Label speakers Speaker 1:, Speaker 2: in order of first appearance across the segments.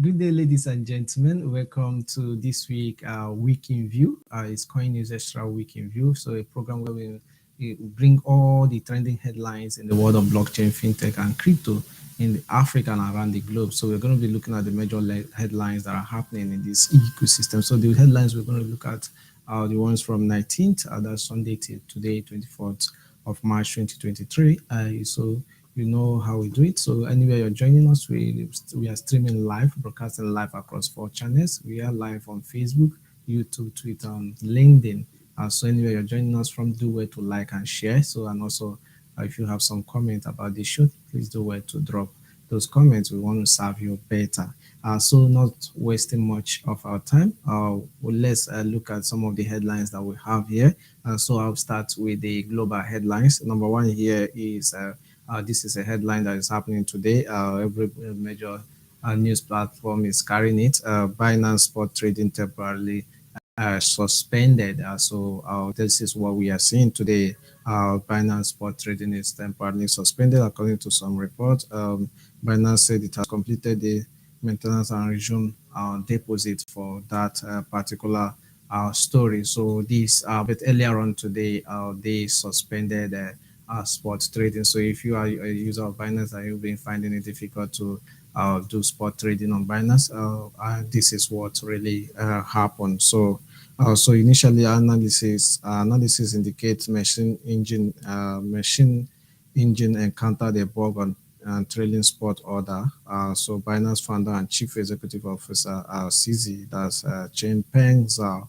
Speaker 1: Good day, ladies and gentlemen. Welcome to this week in view. It's Coin News Extra Week in View. So a program where we bring all the trending headlines in the world of blockchain, fintech, and crypto in Africa and around the globe. So we're going to be looking at the major headlines that are happening in this ecosystem. So the headlines we're going to look at are the ones from 19th, that's Sunday till today, 24th of March 2023. So you know how we do it. So anywhere you're joining us, we are streaming live, broadcasting live across 4 channels. We are live on Facebook, YouTube, Twitter, and LinkedIn. So anywhere you're joining us from, do well to like and share. So and also, if you have some comment about the show, please do well to drop those comments. We want to serve you better. So not wasting much of our time, let's look at some of the headlines that we have here. So I'll start with the global headlines. Number one here is this is a headline that is happening today. Every major news platform is carrying it. Binance spot trading temporarily suspended. This is what we are seeing today. Binance spot trading is temporarily suspended, according to some reports. Binance said it has completed the maintenance and resume deposit for that particular story. So this, but earlier on today, they suspended spot trading. So if you are a user of Binance and you've been finding it difficult to do spot trading on Binance, this is what really happened. So initially analysis indicates machine engine encountered a bug on trailing spot order. So Binance founder and chief executive officer CZ, that's Chen Peng Zhao,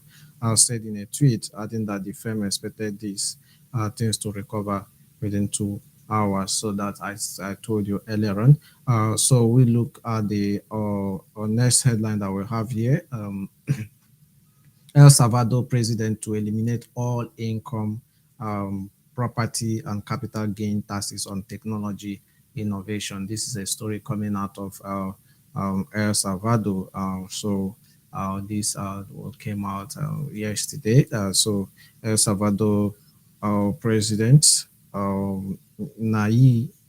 Speaker 1: said in a tweet, adding that the firm expected these things to recover within 2 hours. So that I told you earlier on. So we look at the next headline that we have here. El Salvador president to eliminate all income, property, and capital gain taxes on technology innovation. This is a story coming out of El Salvador. This came out yesterday. So El Salvador President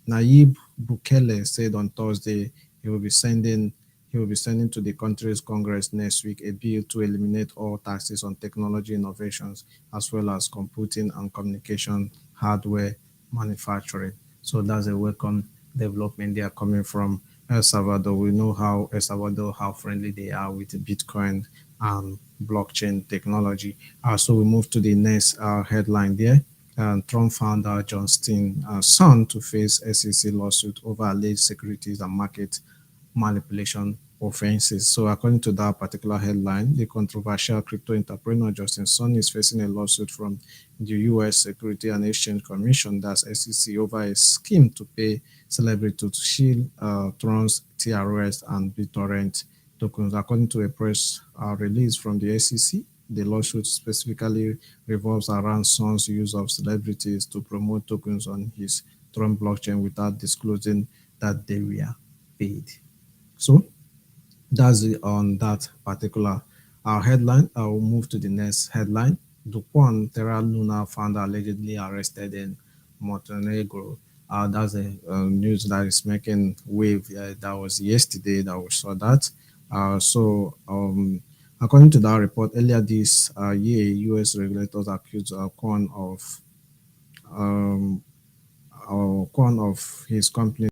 Speaker 1: Nayib Bukele said on Thursday he will be sending to the country's Congress next week a bill to eliminate all taxes on technology innovations as well as computing and communication hardware manufacturing. So that's a welcome development. They are coming from El Salvador. We know how friendly they are with Bitcoin and blockchain technology. So we move to the next headline there. Trump founder John Stein's son to face SEC lawsuit over alleged securities and market manipulation offenses. So according to that particular headline, the controversial crypto entrepreneur Justin Sun is facing a lawsuit from the U.S. Security and Exchange Commission, that's SEC, over a scheme to pay celebrities to shield Trump's TRS and BitTorrent tokens. According to a press release from the SEC, the lawsuit specifically revolves around Sun's use of celebrities to promote tokens on his Tron blockchain without disclosing that they were paid. So that's it on that particular headline. I will move to the next headline. Duquan, Terra Luna founder allegedly arrested in Montenegro. That's a news that is making wave. That was yesterday that we saw that. According to that report, earlier this year, U.S. regulators accused Kwon of his company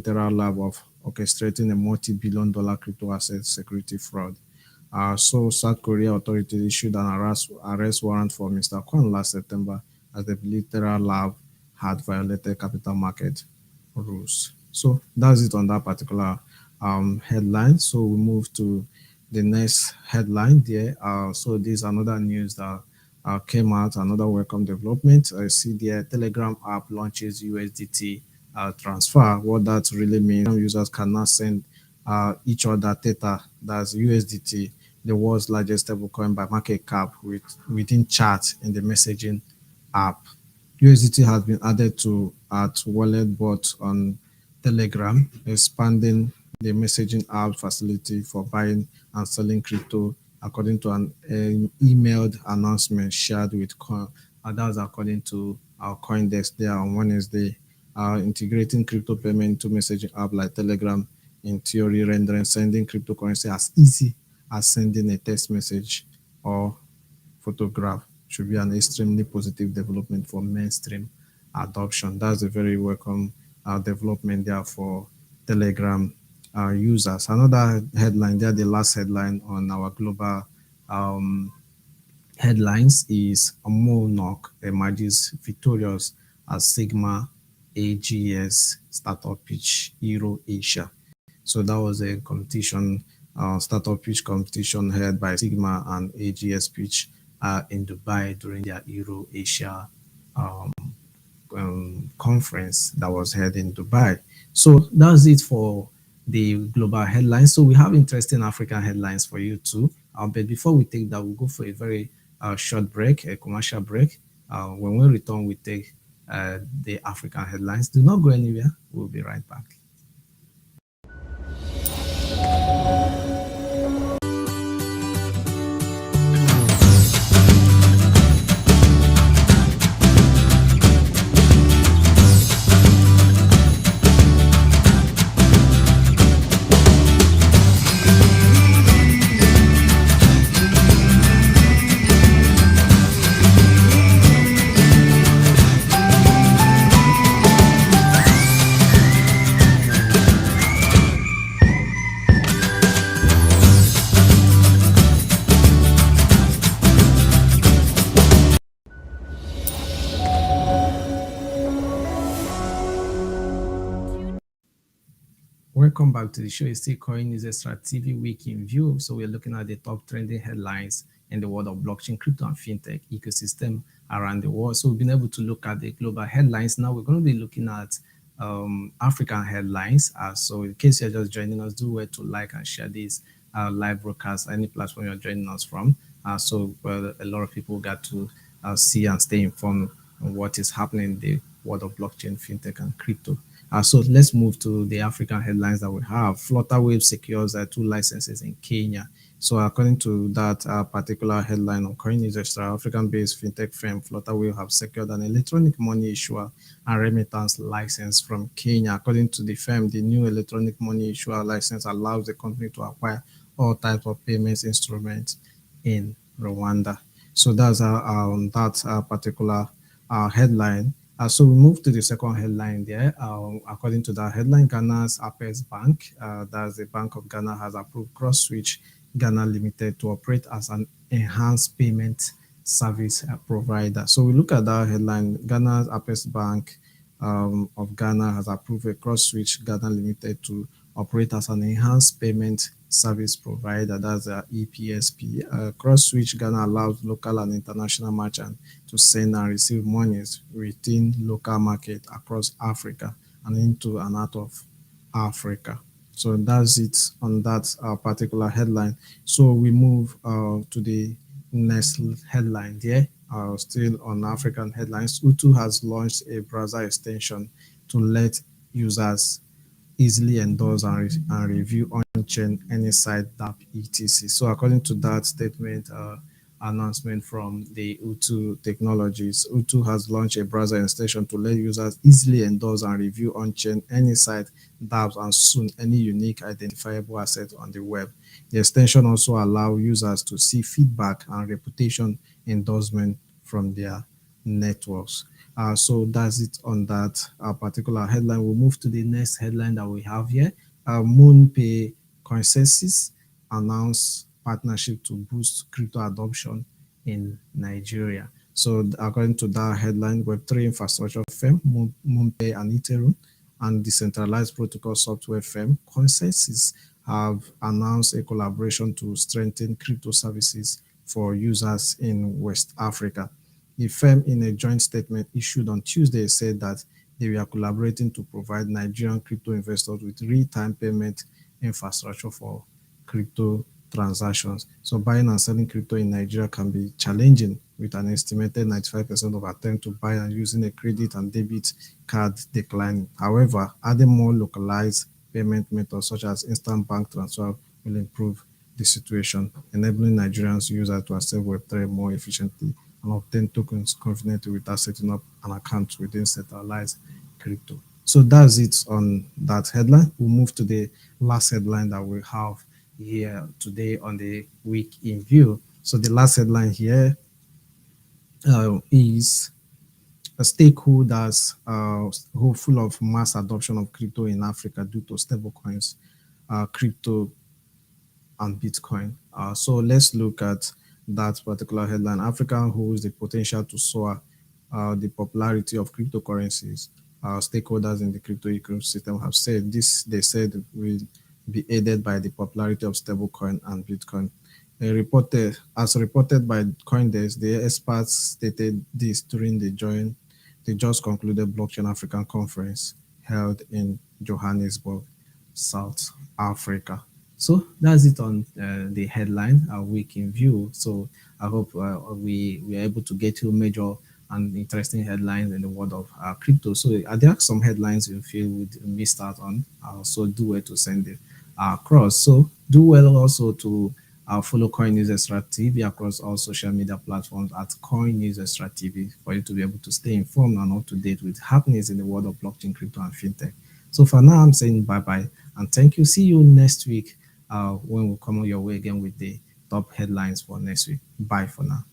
Speaker 1: Terra Lab of orchestrating a multi-billion-dollar crypto asset security fraud. So South Korea authorities issued an arrest warrant for Mr. Kwon last September as they believe Terra Lab had violated capital market rules. So that's it on that particular headline. So we move to the next headline there. So this is another news that came out, another welcome development. I see the Telegram app launches USDT transfer. What that really means, users can now send each other Theta, that's USDT, the world's largest stablecoin by market cap, within chat in the messaging app. USDT has been added to wallet bot on Telegram, expanding the messaging app facility for buying and selling crypto, according to an emailed announcement shared with that was according to our CoinDesk there on Wednesday. Integrating crypto payment to messaging app like Telegram in theory, rendering sending cryptocurrency as easy as sending a text message or photograph should be an extremely positive development for mainstream adoption. That's a very welcome development there for Telegram users. Another headline there, the last headline on our global um, headlines is Monarch emerges victorious as Sigma AGS startup pitch Euro Asia. So that was a competition, startup pitch competition held by Sigma and AGS pitch in Dubai during their Euro Asia um, conference that was held in Dubai. So that's it for the global headlines. So we have interesting African headlines for you too. But before we take that, we'll go for a very short break, a commercial break. When we return, we take the African headlines. Do not go anywhere. We'll be right back. Welcome back to the show. It's still Coin News Extra TV Week in View. So we're looking at the top trending headlines in the world of blockchain, crypto, and fintech ecosystem around the world. So we've been able to look at the global headlines. Now we're going to be looking at African headlines. So in case you're just joining us, do well to like and share this live broadcast, any platform you're joining us from. So a lot of people got to see and stay informed on what is happening in the world of blockchain, fintech, and crypto. So let's move to the African headlines that we have. Flutterwave secures two licenses in Kenya. So according to that particular headline on CoinExtra, African-based fintech firm Flutterwave have secured an electronic money issuer and remittance license from Kenya. According to the firm, the new electronic money issuer license allows the company to acquire all types of payments instruments in Rwanda. So that's that particular headline. So we move to the second headline there. According to that headline, Ghana's Apex Bank, that's the Bank of Ghana, has approved CrossSwitch Ghana Limited to operate as an enhanced payment service provider. So we look at that headline. Ghana's Apex Bank of Ghana has approved a CrossSwitch Ghana Limited to operate as an enhanced payment service provider. That's a EPSP. CrossSwitch Ghana allows local and international merchants to send and receive monies within local market across Africa and into and out of Africa. So that's it on that particular headline. So we move to the next headline there. Still on African headlines, Utu has launched a browser extension to let users easily endorse and review on-chain any site DApp etc. So according to that statement, announcement from the Utu Technologies, Utu has launched a browser extension to let users easily endorse and review on-chain any site, dApps, and soon any unique identifiable asset on the web. The extension also allows users to see feedback and reputation endorsement from their networks. So that's it on that particular headline. We'll move to the next headline that we have here. MoonPay Consensus announced partnership to boost crypto adoption in Nigeria. So according to that headline, Web3 infrastructure firm MoonPay and Ethereum and decentralized protocol software firm Consensus have announced a collaboration to strengthen crypto services for users in West Africa. The firm, in a joint statement issued on Tuesday, said that they were collaborating to provide Nigerian crypto investors with real-time payment infrastructure for crypto transactions. So buying and selling crypto in Nigeria can be challenging, with an estimated 95% of attempts to buy and using a credit and debit card declining. However, adding more localized payment methods such as instant bank transfer will improve the situation, enabling Nigerians users to access Web3 more efficiently and obtain tokens confidently without setting up an account within centralized crypto. So that's it on that headline. We'll move to the last headline that we have here today on the week in view. So the last headline here is stakeholders hopeful of mass adoption of crypto in Africa due to stablecoins, crypto and Bitcoin. So let's look at that particular headline. Africa holds the potential to soar the popularity of cryptocurrencies. Stakeholders in the crypto ecosystem have said this. They said will be aided by the popularity of stablecoin and Bitcoin. As reported by CoinDesk, the experts stated this during the just concluded Blockchain African Conference held in Johannesburg, South Africa. So that's it on the headline, a week in view. So I hope we are able to get you major and interesting headlines in the world of crypto. So there are some headlines you feel we missed out on. So do well to send it across. So do well also to follow Coin News Extra TV across all social media platforms at Coin News Extra TV for you to be able to stay informed and up to date with happenings in the world of blockchain, crypto, and fintech. So for now, I'm saying bye bye and thank you. See you next week when we come your way again with the top headlines for next week. Bye for now.